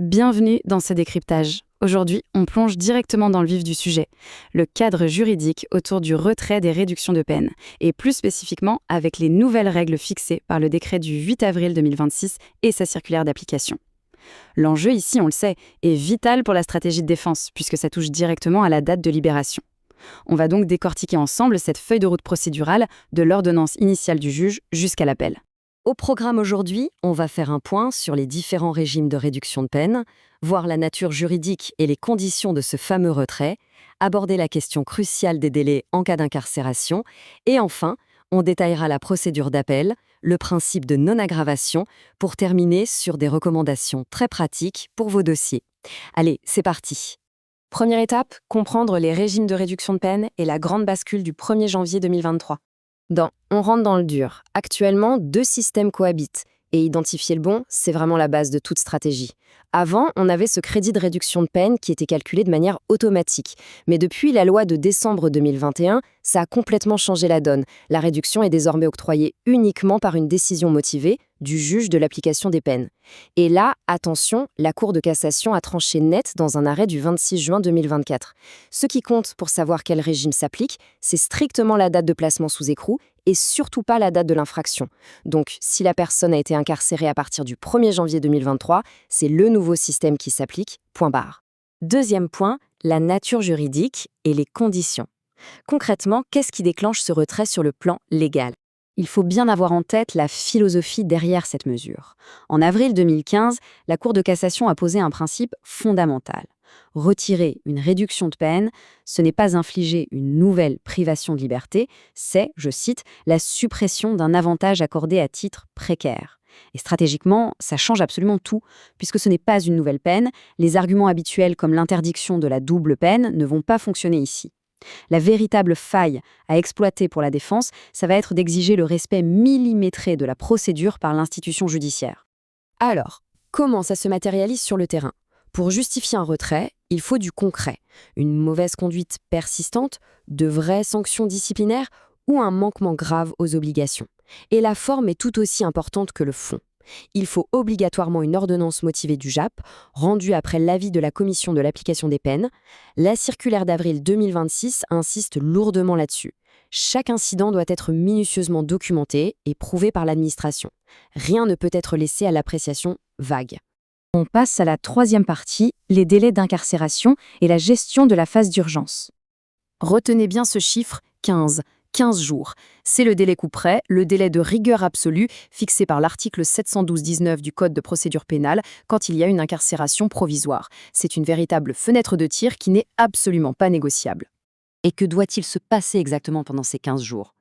Bienvenue dans ce décryptage. Aujourd'hui, on plonge directement dans le vif du sujet, le cadre juridique autour du retrait des réductions de peine, et plus spécifiquement avec les nouvelles règles fixées par le décret du 8 avril 2026 et sa circulaire d'application. L'enjeu ici, on le sait, est vital pour la stratégie de défense, puisque ça touche directement à la date de libération. On va donc décortiquer ensemble cette feuille de route procédurale de l'ordonnance initiale du juge jusqu'à l'appel. Au programme aujourd'hui, on va faire un point sur les différents régimes de réduction de peine, voir la nature juridique et les conditions de ce fameux retrait, aborder la question cruciale des délais en cas d'incarcération, et enfin, on détaillera la procédure d'appel, le principe de non-aggravation, pour terminer sur des recommandations très pratiques pour vos dossiers. Allez, c'est parti. Première étape, comprendre les régimes de réduction de peine et la grande bascule du 1er janvier 2023. On rentre dans le dur. Actuellement, deux systèmes cohabitent. Et identifier le bon, c'est vraiment la base de toute stratégie. Avant, on avait ce crédit de réduction de peine qui était calculé de manière automatique. Mais depuis la loi de décembre 2021, ça a complètement changé la donne. La réduction est désormais octroyée uniquement par une décision motivée du juge de l'application des peines. Et là, attention, la Cour de cassation a tranché net dans un arrêt du 26 juin 2024. Ce qui compte pour savoir quel régime s'applique, c'est strictement la date de placement sous écrou et surtout pas la date de l'infraction. Donc, si la personne a été incarcérée à partir du 1er janvier 2023, c'est le nouveau système qui s'applique, point barre. Deuxième point, la nature juridique et les conditions. Concrètement, qu'est-ce qui déclenche ce retrait sur le plan légal ? Il faut bien avoir en tête la philosophie derrière cette mesure. En avril 2015, la Cour de cassation a posé un principe fondamental. Retirer une réduction de peine, ce n'est pas infliger une nouvelle privation de liberté, c'est, je cite, la suppression d'un avantage accordé à titre précaire. Et stratégiquement, ça change absolument tout, puisque ce n'est pas une nouvelle peine, les arguments habituels comme l'interdiction de la double peine ne vont pas fonctionner ici. La véritable faille à exploiter pour la défense, ça va être d'exiger le respect millimétré de la procédure par l'institution judiciaire. Alors, comment ça se matérialise sur le terrain ? Pour justifier un retrait, il faut du concret, une mauvaise conduite persistante, de vraies sanctions disciplinaires ou un manquement grave aux obligations. Et la forme est tout aussi importante que le fond. Il faut obligatoirement une ordonnance motivée du JAP, rendue après l'avis de la Commission de l'application des peines. La circulaire d'avril 2026 insiste lourdement là-dessus. Chaque incident doit être minutieusement documenté et prouvé par l'administration. Rien ne peut être laissé à l'appréciation vague. On passe à la troisième partie, les délais d'incarcération et la gestion de la phase d'urgence. Retenez bien ce chiffre, 15 jours. C'est le délai couperet, le délai de rigueur absolue fixé par l'article 712-19 du Code de procédure pénale quand il y a une incarcération provisoire. C'est une véritable fenêtre de tir qui n'est absolument pas négociable. Et que doit-il se passer exactement pendant ces 15 jours ?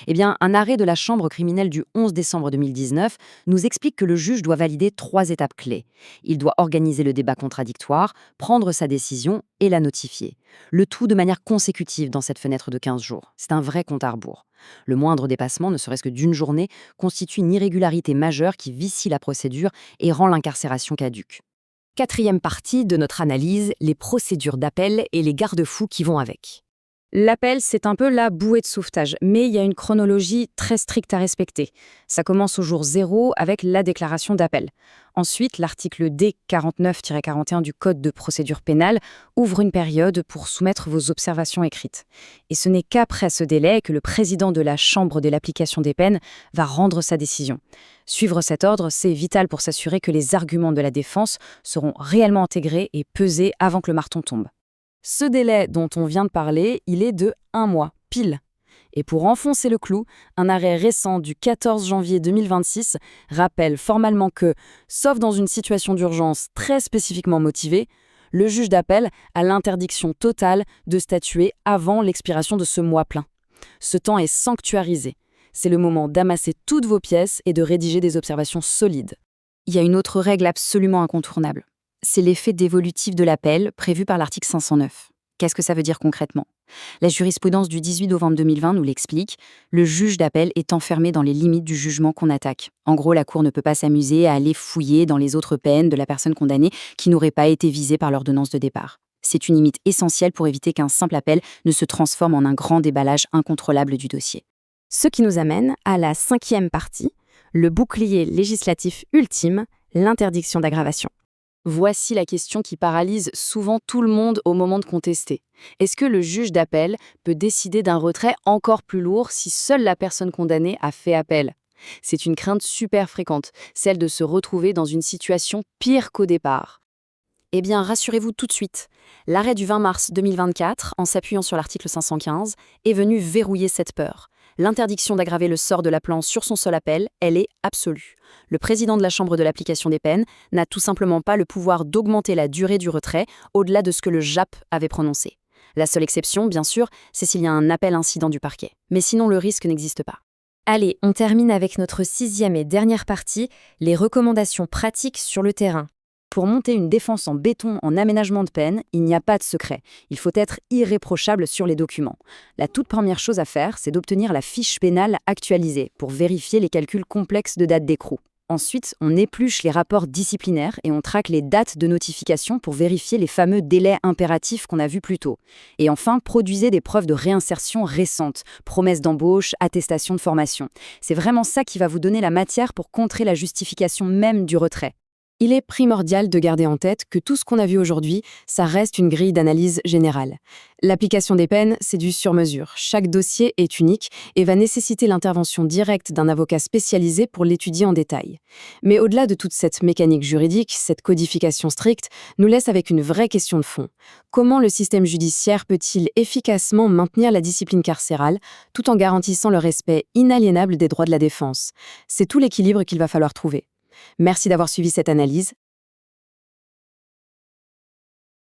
Eh bien, un arrêt de la Chambre criminelle du 11 décembre 2019 nous explique que le juge doit valider 3 étapes clés. Il doit organiser le débat contradictoire, prendre sa décision et la notifier. Le tout de manière consécutive dans cette fenêtre de 15 jours. C'est un vrai compte à rebours. Le moindre dépassement, ne serait-ce que d'une journée, constitue une irrégularité majeure qui vicie la procédure et rend l'incarcération caduque. Quatrième partie de notre analyse, les procédures d'appel et les garde-fous qui vont avec. L'appel, c'est un peu la bouée de sauvetage, mais il y a une chronologie très stricte à respecter. Ça commence au jour 0 avec la déclaration d'appel. Ensuite, l'article D 49-41 du Code de procédure pénale ouvre une période pour soumettre vos observations écrites. Et ce n'est qu'après ce délai que le président de la Chambre de l'application des peines va rendre sa décision. Suivre cet ordre, c'est vital pour s'assurer que les arguments de la défense seront réellement intégrés et pesés avant que le marteau tombe. Ce délai dont on vient de parler, il est de 1 mois, pile. Et pour enfoncer le clou, un arrêt récent du 14 janvier 2026 rappelle formellement que, sauf dans une situation d'urgence très spécifiquement motivée, le juge d'appel a l'interdiction totale de statuer avant l'expiration de ce mois plein. Ce temps est sanctuarisé. C'est le moment d'amasser toutes vos pièces et de rédiger des observations solides. Il y a une autre règle absolument incontournable. C'est l'effet dévolutif de l'appel prévu par l'article 509. Qu'est-ce que ça veut dire concrètement ? La jurisprudence du 18 novembre 2020 nous l'explique. Le juge d'appel est enfermé dans les limites du jugement qu'on attaque. En gros, la Cour ne peut pas s'amuser à aller fouiller dans les autres peines de la personne condamnée qui n'aurait pas été visée par l'ordonnance de départ. C'est une limite essentielle pour éviter qu'un simple appel ne se transforme en un grand déballage incontrôlable du dossier. Ce qui nous amène à la 5e partie, le bouclier législatif ultime, l'interdiction d'aggravation. Voici la question qui paralyse souvent tout le monde au moment de contester. Est-ce que le juge d'appel peut décider d'un retrait encore plus lourd si seule la personne condamnée a fait appel? C'est une crainte super fréquente, celle de se retrouver dans une situation pire qu'au départ. Eh bien, rassurez-vous tout de suite. L'arrêt du 20 mars 2024, en s'appuyant sur l'article 515, est venu verrouiller cette peur. L'interdiction d'aggraver le sort de l'appelant sur son seul appel, elle est absolue. Le président de la Chambre de l'application des peines n'a tout simplement pas le pouvoir d'augmenter la durée du retrait au-delà de ce que le JAP avait prononcé. La seule exception, bien sûr, c'est s'il y a un appel incident du parquet. Mais sinon, le risque n'existe pas. Allez, on termine avec notre 6e et dernière partie, les recommandations pratiques sur le terrain. Pour monter une défense en béton en aménagement de peine, il n'y a pas de secret. Il faut être irréprochable sur les documents. La toute première chose à faire, c'est d'obtenir la fiche pénale actualisée pour vérifier les calculs complexes de date d'écrou. Ensuite, on épluche les rapports disciplinaires et on traque les dates de notification pour vérifier les fameux délais impératifs qu'on a vus plus tôt. Et enfin, produisez des preuves de réinsertion récentes, promesses d'embauche, attestations de formation. C'est vraiment ça qui va vous donner la matière pour contrer la justification même du retrait. Il est primordial de garder en tête que tout ce qu'on a vu aujourd'hui, ça reste une grille d'analyse générale. L'application des peines, c'est du sur-mesure. Chaque dossier est unique et va nécessiter l'intervention directe d'un avocat spécialisé pour l'étudier en détail. Mais au-delà de toute cette mécanique juridique, cette codification stricte nous laisse avec une vraie question de fond. Comment le système judiciaire peut-il efficacement maintenir la discipline carcérale tout en garantissant le respect inaliénable des droits de la défense? C'est tout l'équilibre qu'il va falloir trouver. Merci d'avoir suivi cette analyse.